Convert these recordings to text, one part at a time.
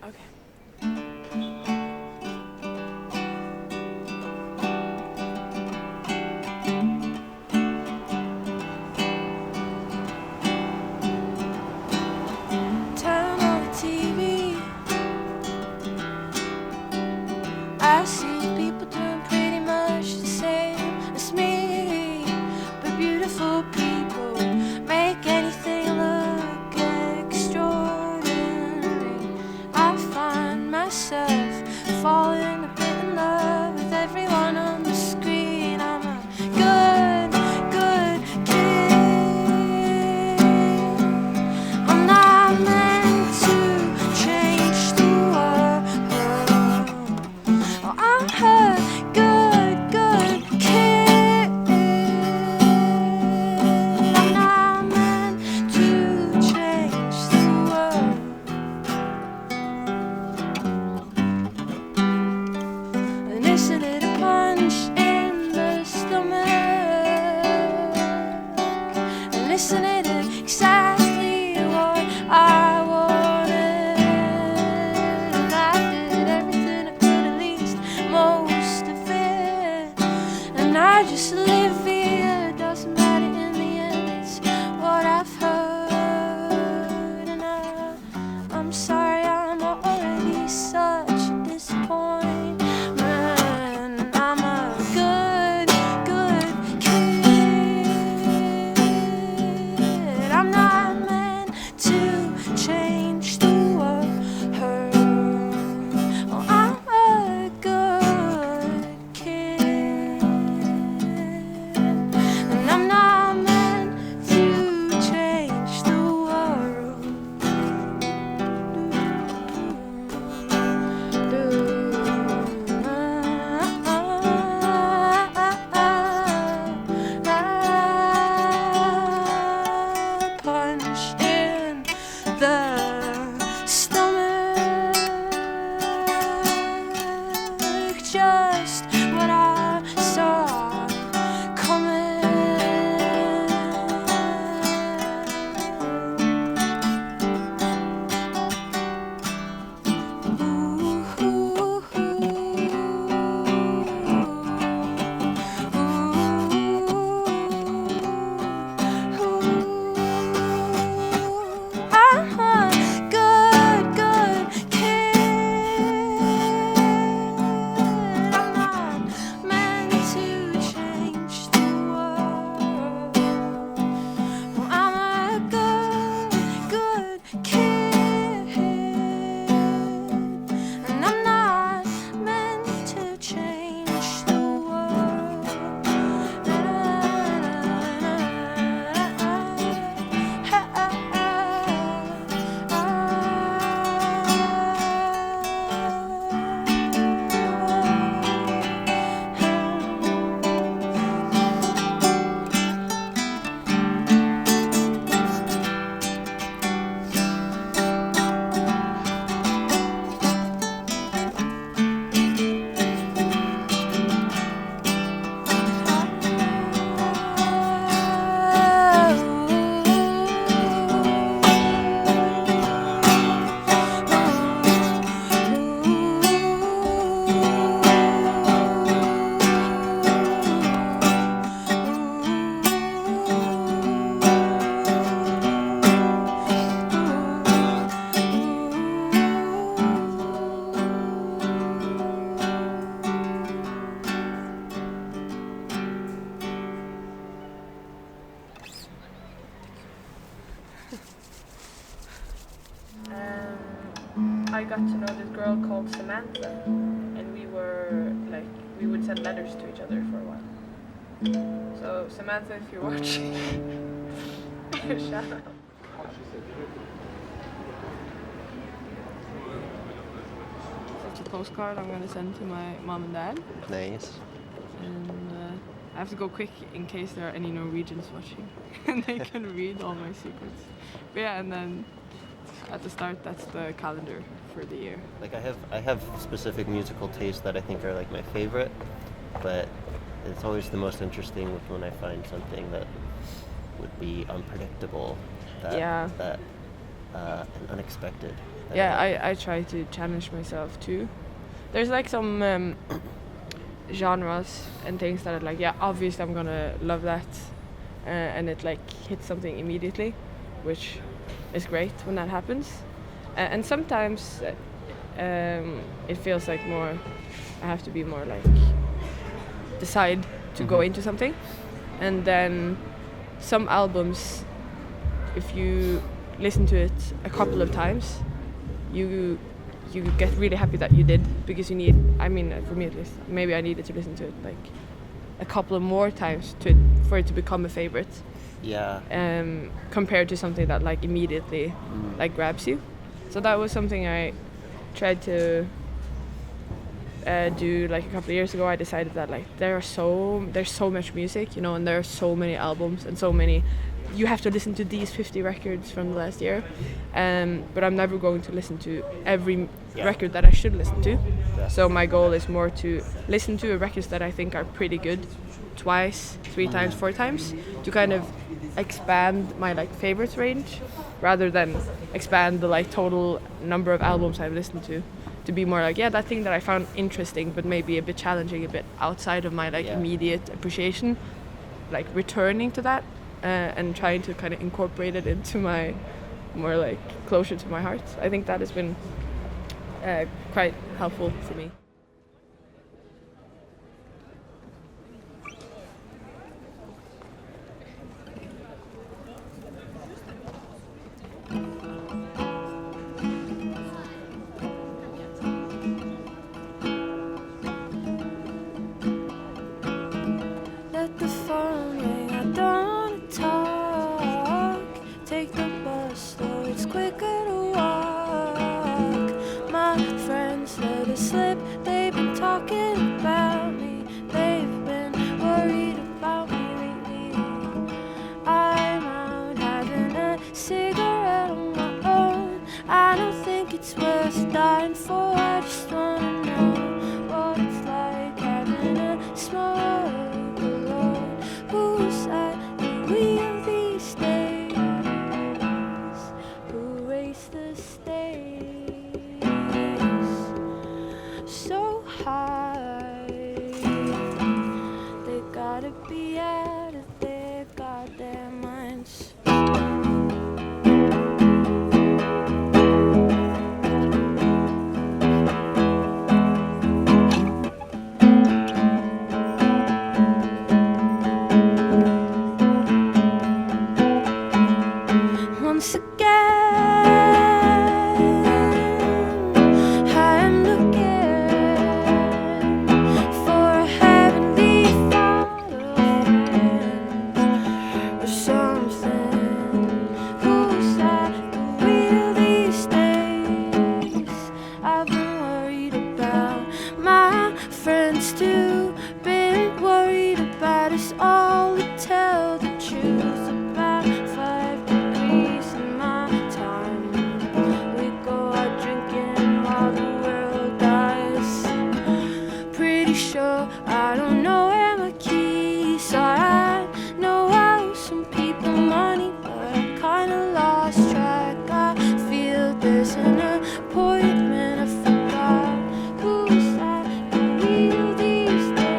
Okay. Turn on the TV. I see people doing pretty much the same as me, but beautiful people make anything look extraordinary. I find myself falling a bit in love with everyone on the screen. I'm a good kid. I'm not meant to change the world. Oh, I'm a good kid. I'm not meant to change the world. And isn't it a punch in the stomach? And isn't it exactly what I wanted? And I did everything I could, at least most of it. And I just live here, it doesn't matter in the end, it's what I've heard. And I'm sorry, I'm already such a disappointment. I'm a good kid. I'm not meant to change the world. Oh, I'm a good kid. And I'm not meant to change the world. Punch in the stomach, just what I saw coming. I'm a good kid. I'm not meant to change the world. Well, I'm a good kid. And I'm not meant to change the world. I got to know this girl called Samantha, and we would send letters to each other for a while. So Samantha, if you're watching, shout out. It's a postcard I'm gonna send to my mom and dad, Nice. and I have to go quick in case there are any Norwegians watching and they can read all my secrets. But yeah, and then at the start, that's the calendar for the year. Like I have specific musical tastes that I think are like my favorite, but it's always the most interesting when I find something that would be unpredictable, and unexpected. Yeah, I try to challenge myself too. There's like some genres and things that are like, yeah, obviously I'm gonna love that, and it like hits something immediately, which is great when that happens. And sometimes it feels like more, I have to be more like decide to go into something, and then some albums, if you listen to it a couple of times, you get really happy that you did, because you need, I mean, for me at least, maybe I needed to listen to it like a couple of more times for it to become a favorite. Yeah. Compared to something that like immediately like grabs you. So that was something I tried to do like a couple of years ago. I decided that like there's so much music, you know, and there are so many albums and so many. You have to listen to these 50 records from the last year, but I'm never going to listen to every record that I should listen to. Yeah. So my goal is more to listen to records that I think are pretty good twice, 3 times, 4 times, to kind of expand my like favorites range, rather than expand the like total number of albums I've listened to be more like, yeah, that thing that I found interesting but maybe a bit challenging, a bit outside of my like immediate appreciation, like returning to that and trying to kind of incorporate it into my more like closer to my heart. I think that has been quite helpful for me. Let the phone ring, I don't wanna talk. Take the bus, though it's quicker to walk. My friends let it slip, they've been talking about me. They've been worried about me lately. I'm out having a cigarette on my own. I don't think it's worth dying for, I just wanna know what it's like having a small alone. Who's at the wheel these days? Who raced the stakes so high? They gotta be out of their goddamn minds. Once again, I'm looking for a heavenly thought or something. Who's at the wheel these days? I've been worried about my friends too. Been worried about us all, to tell the truth about 5 degrees in my time. We go out drinking while the world dies. Pretty sure I don't know where my keys are. I know I owe some people money, but I kinda lost track. I feel there's an appointment I forgot. Who's at the wheel these days?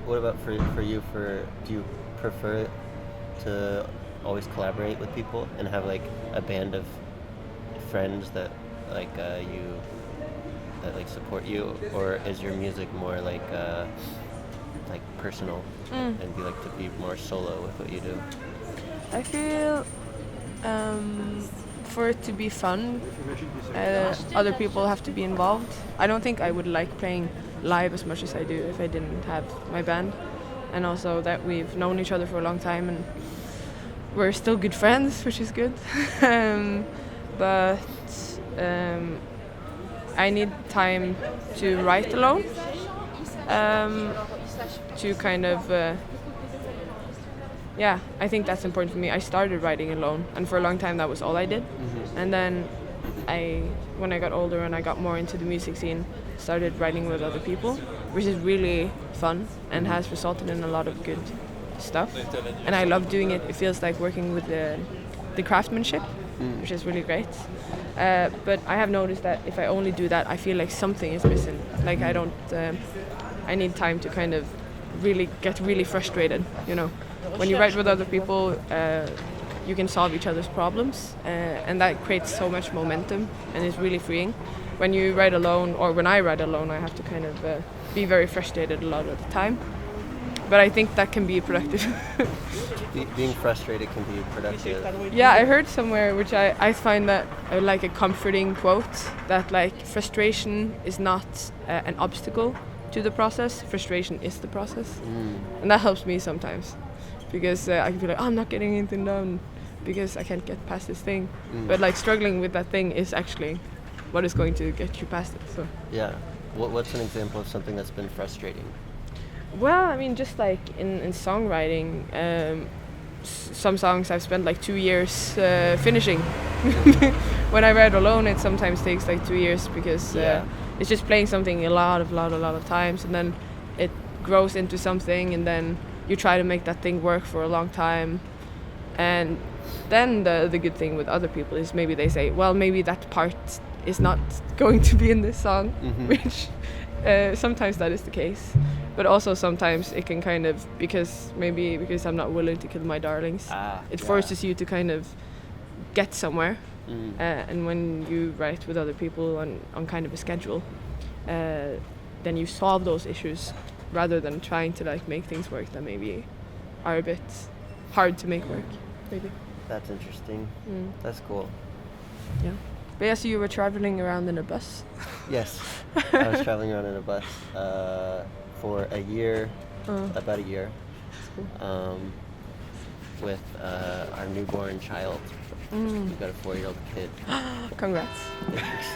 what about for you? Do you prefer to always collaborate with people and have like a band of friends that like support you, or is your music more like personal and you like to be more solo with what you do? I feel for it to be fun, other people have to be involved. I don't think I would like playing live as much as I do if I didn't have my band, and also that we've known each other for a long time and we're still good friends, which is good. But I need time to write alone, to kind of I think that's important for me. I started writing alone, and for a long time that was all I did. And then when I got older and I got more into the music scene, started writing with other people, which is really fun and has resulted in a lot of good stuff. And I love doing it. It feels like working with the craftsmanship, which is really great. But I have noticed that if I only do that, I feel like something is missing. Like I need time to kind of get really frustrated, you know. When you write with other people, you can solve each other's problems, and that creates so much momentum and is really freeing. When you write alone, or when I write alone, I have to kind of be very frustrated a lot of the time. But I think that can be productive. Being frustrated can be productive. Yeah, I heard somewhere, which I find that like a comforting quote, that like frustration is not an obstacle to the process, frustration is the process. And that helps me sometimes, because I can feel like, oh, I'm not getting anything done because I can't get past this thing. But like struggling with that thing is actually what is going to get you past it. So yeah. What's an example of something that's been frustrating? Well, I mean, just like in songwriting, some songs I've spent like 2 years finishing. When I write alone, it sometimes takes like 2 years, because it's just playing something a lot of times, and then it grows into something, and then you try to make that thing work for a long time. And then the good thing with other people is maybe they say, well, maybe that part is not going to be in this song, which sometimes that is the case. But also sometimes it can kind of, because I'm not willing to kill my darlings, it forces you to kind of get somewhere. And when you write with other people on kind of a schedule, then you solve those issues rather than trying to like make things work that maybe are a bit hard to make work. Maybe. That's interesting. That's cool. Yeah. But yeah, so you were traveling around in a bus? Yes, I was traveling around in a bus for a year, about a year, cool. with our newborn child. We've got a 4-year-old kid. Congrats. Thanks.